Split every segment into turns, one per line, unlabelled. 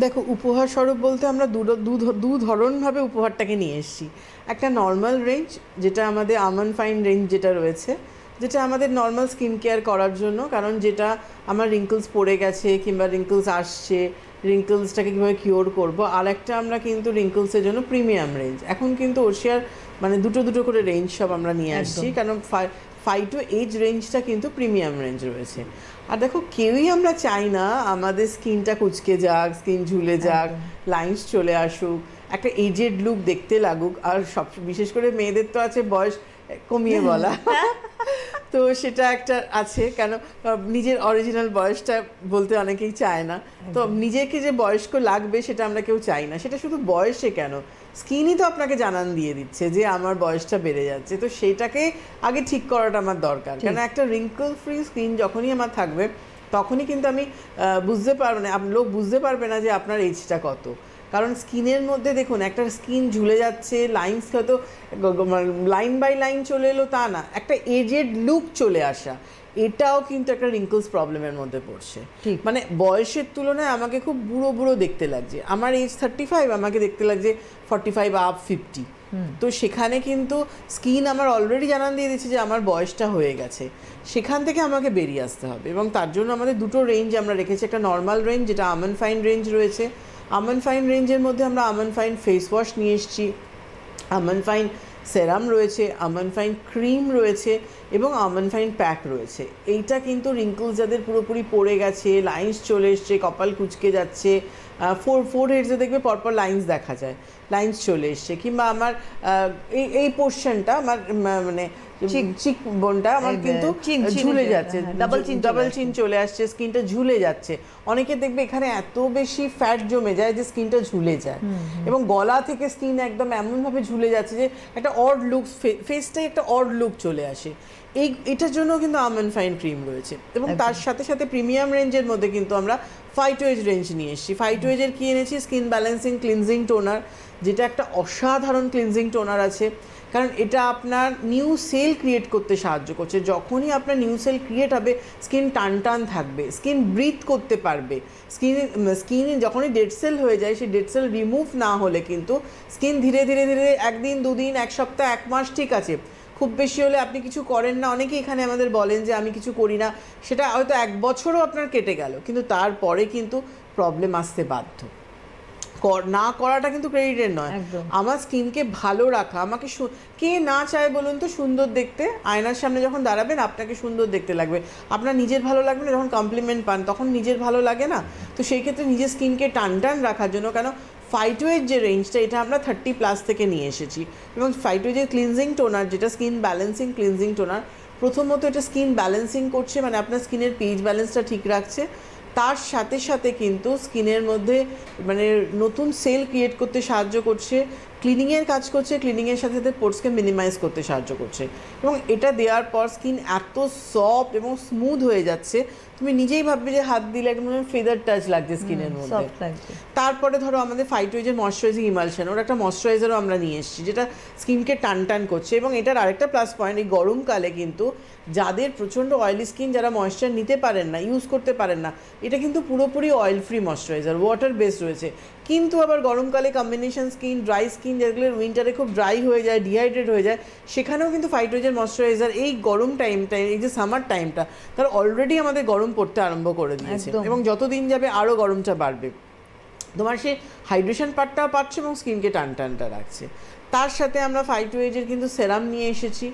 দেখো, উপহার স্বরূপ বলতে আমরা দু ধরনভাবে উপহারটাকে নিয়ে এসেছি। একটা নর্মাল রেঞ্জ, যেটা আমাদের আমন ফাইন রেঞ্জ যেটা রয়েছে, যেটা আমাদের নর্মাল স্কিন কেয়ার করার জন্য, কারণ যেটা আমার রিঙ্কলস পড়ে গেছে কিংবা রিঙ্কলস আসছে, রিঙ্কলসটাকে কীভাবে কিওর করবো। আর একটা আমরা কিন্তু রিঙ্কলসের জন্য প্রিমিয়াম রেঞ্জ, এখন কিন্তু ওশিয়ার মানে দুটো করে রেঞ্জ সব আমরা নিয়ে আসছি, কারণ 5 to 8 রেঞ্জটা কিন্তু প্রিমিয়াম রেঞ্জ রয়েছে। আর দেখো, কেউই আমরা চাই না আমাদের স্কিনটা কুচকে যাক, স্কিন ঝুলে যাক, লাইন্স চলে আসুক, একটা এজেড লুক দেখতে লাগুক। আর সব বিশেষ করে মেয়েদের তো আছে বয়স কমিয়ে বলা, তো সেটা একটা আছে, কেন নিজের অরিজিনাল বয়সটা বলতে অনেকেই চায় না। তো নিজেকে যে বয়স্ক লাগবে সেটা আমরা কেউ চাই না। সেটা শুধু বয়সে কেন, স্কিনই তো আপনাকে জানান দিয়ে দিচ্ছে যে আমার বয়সটা বেড়ে যাচ্ছে। তো সেটাকে আগে ঠিক করাটা আমার দরকার, কেন একটা রিঙ্কল ফ্রি স্কিন যখনই আমার থাকবে তখনই কিন্তু আমি বুঝতে পারবো না, লোক বুঝতে পারবে না যে আপনার এজটা কত। কারণ স্কিনের মধ্যে দেখুন, একটা স্কিন ঝুলে যাচ্ছে, লাইন্স হয়তো লাইন বাই লাইন চলে এলো তা না, একটা এজেড লুক চলে আসা, এটাও কিন্তু একটা রিঙ্কলস প্রবলেমের মধ্যে পড়ছে। মানে বয়সের তুলনায় আমাকে খুব বুড়ো বুড়ো দেখতে লাগছে। আমার এজ 35, আমাকে দেখতে লাগছে 45 up 50। তো সেখানে কিন্তু স্কিন আমার অলরেডি জানান দিয়ে দিচ্ছে যে আমার বয়সটা হয়ে গেছে। সেখান থেকে আমাকে বেরিয়ে আসতে হবে, এবং তার জন্য আমাদের দুটো রেঞ্জ আমরা রেখেছি। একটা নর্মাল রেঞ্জ, যেটা আমন ফাইন রেঞ্জ রয়েছে। আমন ফাইন রেঞ্জের মধ্যে আমরা আমন ফাইন ফেস ওয়াশ নিয়ে এসেছি, আমন ফাইন সেরাম রয়েছে, আমন ফাইন ক্রিম রয়েছে, এবং আমন ফাইন প্যাক রয়েছে। এইটা কিন্তু রিঙ্কলস যাদের পুরোপুরি পড়ে গেছে, লাইন্স চলে এসছে, কপাল কুচকে যাচ্ছে, ফোর হেডসে দেখবে পরপর লাইন্স দেখা যায়, লাইন্স চলে এসছে, কিংবা আমার এই পোর্শনটা আমার মানে চিক বোনটা আমার কিন্তু ঝুলে যাচ্ছে, ডাবল চিন চলে আসছে, স্কিনটা ঝুলে যাচ্ছে। অনেকে দেখবে এখানে এত বেশি ফ্যাট জমে যায় যে স্কিনটা ঝুলে যায়, এবং গলা থেকে স্কিন একদম এমনভাবে ঝুলে যাচ্ছে যে একটা অড লুক, ফেসটাই একটা অড লুক চলে আসে। এটার জন্য কিন্তু আমন ফাইন ক্রিম রয়েছে। এবং তার সাথে সাথে প্রিমিয়াম রেঞ্জের মধ্যে কিন্তু আমরা 5 to 8 রেঞ্জ নিয়ে এসেছি। 5 to 8 কি এনেছি? স্কিন ব্যালেন্সিং ক্লিনজিং টোনার, যেটা একটা অসাধারণ ক্লিনজিং টোনার আছে, কারণ এটা আপনার নিউ সেল ক্রিয়েট করতে সাহায্য করছে। যখনই আপনার নিউ সেল ক্রিয়েট হবে, স্কিন টান থাকবে, স্কিন ব্রিথ করতে পারবে। স্কিন যখনই ডেড সেল হয়ে যায়, সেই ডেড সেল রিমুভ না হলে কিন্তু স্কিন ধীরে ধীরে একদিন, দুদিন, এক সপ্তাহ, এক মাস ঠিক আছে, খুব বেশি হলে আপনি কিছু করেন না। অনেকেই এখানে আমাদের বলেন যে আমি কিছু করি না, সেটা হয়তো 1 বছরও আপনার কেটে গেল, কিন্তু তারপরে কিন্তু প্রবলেম আসতে বাধ্য। না করাটা কিন্তু ক্রেডিটের নয়। আমার স্কিনকে ভালো রাখা, আমাকে কে না চায় বলুন তো সুন্দর দেখতে? আয়নার সামনে যখন দাঁড়াবেন আপনাকে সুন্দর দেখতে লাগবে, আপনার নিজের ভালো লাগবে না? যখন কমপ্লিমেন্ট পান তখন নিজের ভালো লাগে না? তো সেই ক্ষেত্রে নিজের স্কিনকে টান রাখার জন্য, কেন 5 to 8 যে রেঞ্জটা, এটা আমরা 30+ থেকে নিয়ে এসেছি। এবং 5 to 8 ক্লিনজিং টোনার, যেটা স্কিন ব্যালেন্সিং ক্লিনজিং টোনার, প্রথমত এটা স্কিন ব্যালেন্সিং করছে, মানে আপনার স্কিনের পিএইচ ব্যালেন্সটা ঠিক রাখছে। তার সাথে সাথে কিন্তু স্কিনের মধ্যে মানে নতুন সেল ক্রিয়েট করতে সাহায্য করছে, ক্লিনিংয়ের কাজ করছে, ক্লিনিংয়ের সাথে সাথে পোর্সকে মিনিমাইজ করতে সাহায্য করছে। এবং এটা দেওয়ার পর স্কিন এত সফট এবং স্মুথ হয়ে যাচ্ছে, তুমি নিজেই ভাববে যে হাত দিলে একদম ফেদার টাচ লাগছে স্কিনের মধ্যে। তারপরে ধরো আমাদের 5 to 8 এর ময়শ্চারাইজিং ইমালশন, ওর একটা ময়শ্চারাইজারও আমরা নিয়ে এসেছি, যেটা স্কিনকে টান করছে। এবং এটার আরেকটা প্লাস পয়েন্ট, এই গরমকালে কিন্তু যাদের প্রচণ্ড অয়েলি স্কিন, যারা ময়শ্চার নিতে পারেন না, ইউজ করতে পারেন না, এটা কিন্তু পুরোপুরি oil free moisturiser, water based রয়েছে। কিন্তু আবার গরমকালে কম্বিনেশন স্কিন, ড্রাই স্কিন, যেগুলো উইন্টারে খুব ড্রাই হয়ে যায়, ডিহাইড্রেট হয়ে যায়, সেখানেও কিন্তু 5 to 8 এর ময়শ্চারাইজার এই গরম টাইমটা, এই যে সামার টাইমটা, তার অলরেডি আমাদের গরম পড়তে আরম্ভ করে দিয়েছে, এবং যতদিন যাবে আরও গরমটা বাড়বে। তোমার সে হাইড্রেশন পার্টটাও পাচ্ছে এবং স্কিনকে টানটা রাখছে। তার সাথে আমরা 5 to 8 এর কিন্তু সেরাম নিয়ে এসেছি,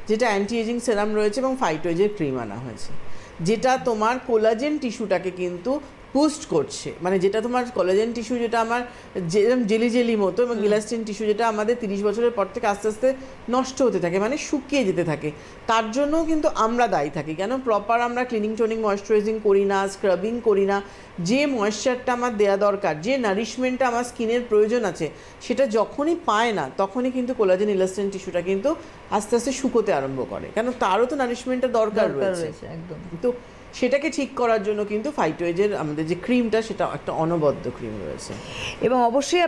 যেটা অ্যান্টি এজিং সেরাম রয়েছে, এবং 5 to 8 এর ক্রিম আনা হয়েছে, যেটা তোমার কোলাজেন টিস্যুটাকে কিন্তু বুস্ট করছে। মানে যেটা তোমার কোলাজেন টিস্যু, যেটা আমার জেলি মতো, এবং ইলাস্টিন টিস্যু, যেটা আমাদের 30 বছরের পর থেকে আস্তে আস্তে নষ্ট হতে থাকে, মানে শুকিয়ে যেতে থাকে, তার জন্যও কিন্তু আমরা দায়ী থাকি। কেন প্রপার আমরা ক্লিনিং টোনিং ময়শ্চারাইজিং করি না, স্ক্রাবিং করি না। যে ময়শ্চারটা আমার দেওয়া দরকার, যে নারিশমেন্টটা আমার স্কিনের প্রয়োজন আছে, সেটা যখনই পায় না, তখনই কিন্তু কোলাজেন ইলাস্টিন টিস্যুটা কিন্তু আস্তে আস্তে শুকোতে আরম্ভ করে, কেন তারও তো নারিশমেন্টের দরকার রয়েছে। তো সেটাকে ঠিক করার জন্য কিন্তু 5 to 8 এর আমাদের যে ক্রিমটা, সেটা একটা অনবদ্য ক্রিম রয়েছে।
এবং অবশ্যই